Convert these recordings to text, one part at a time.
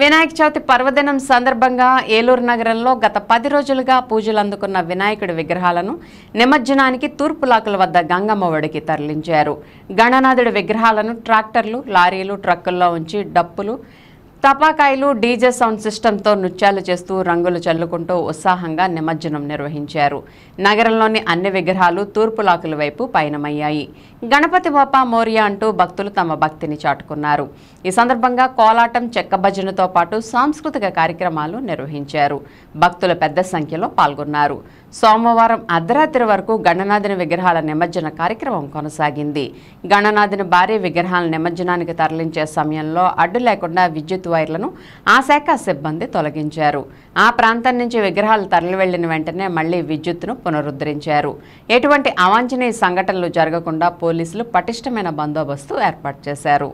వినాయక చవితి పర్వదినం సందర్భంగా ఏలూరు నగరంలో గత 10 రోజులుగా పూజలు అందుకున్న వినాయకుడి విగ్రహాలను నిమజ్జనానికి తూర్పు లాకుల వద్ద గంగమ్మ ఒడికి తరలించారు. గణనాథుడి విగ్రహాలను ట్రాక్టర్లు, లారీలు, ట్రక్కుల్లో ఉంచి డప్పులు, తపాకాయలు, డీజే సౌండ్ సిస్టంతో నృత్యాలు చేస్తూ రంగులు చల్లుకుంటూ ఉత్సాహంగా నిమజ్జనం నిర్వహించారు. నగరంలోని అన్ని విగ్రహాలు తూర్పు లాకుల వైపు పయనమయ్యాయి. గణపతి బాపా మోరియా అంటూ భక్తులు తమ భక్తిని చాటుకున్నారు. ఈ సందర్భంగా కోలాటం, చెక్క భజనతో పాటు సాంస్కృతిక కార్యక్రమాలు నిర్వహించారు. భక్తులు పెద్ద సంఖ్యలో పాల్గొన్నారు. సోమవారం అర్ధరాత్రి వరకు గణనాథుని విగ్రహాల నిమజ్జన కార్యక్రమం కొనసాగింది. గణనాథుని భారీ విగ్రహాల నిమజ్జనానికి తరలించే సమయంలో అడ్డు లేకుండా విద్యుత్ వైర్లను ఆ శాఖ సిబ్బంది తొలగించారు. ఆ ప్రాంతం నుంచి విగ్రహాలు తరలి వెళ్లిన వెంటనే మళ్లీ విద్యుత్తును పునరుద్ధరించారు. ఎటువంటి అవాంఛనీయ సంఘటనలు జరగకుండా పోలీసులు పటిష్టమైన బందోబస్తు ఏర్పాటు చేశారు.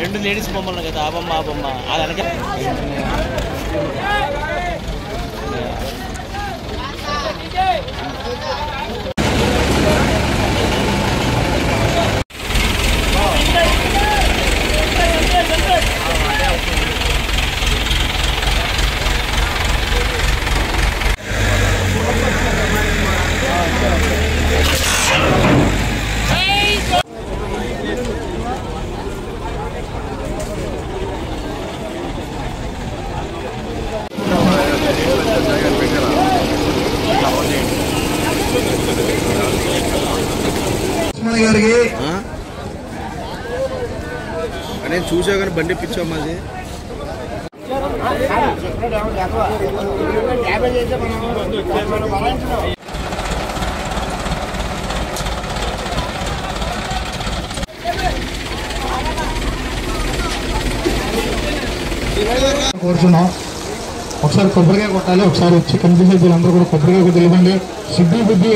రెండు లేడీస్ బొమ్మలు కదా, ఆ బొమ్మ ఆ బొమ్మ అది నేను చూసా కానీ బండి పిచ్చాం మాది. కోరుతున్నాం. ఒకసారి కొబ్బరికాయ కొట్టాలి. ఒకసారి వచ్చి కమిటీ సభ్యులందరూ కూడా కొబ్బరికాయ కొట్టివ్వండి. సిద్ధి బుద్ధి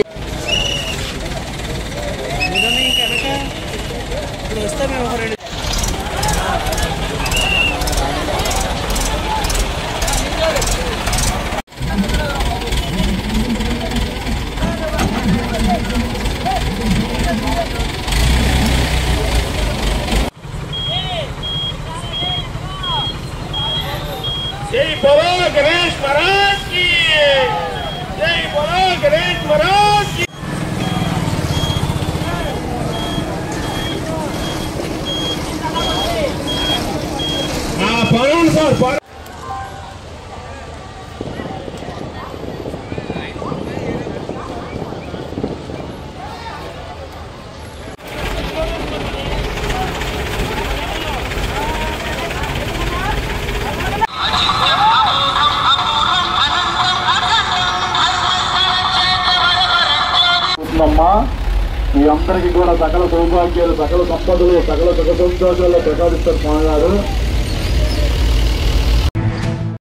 जय बोलो गणेश महाराज की, जय बोलो गणेश महाराज की। पवन सर మీ అందరికీ కూడా సకల సౌభాగ్యాలు, సకల సంపదలు, సకల సుఖ సంతోషాలు ప్రసాదిస్తారు స్వామి గారు.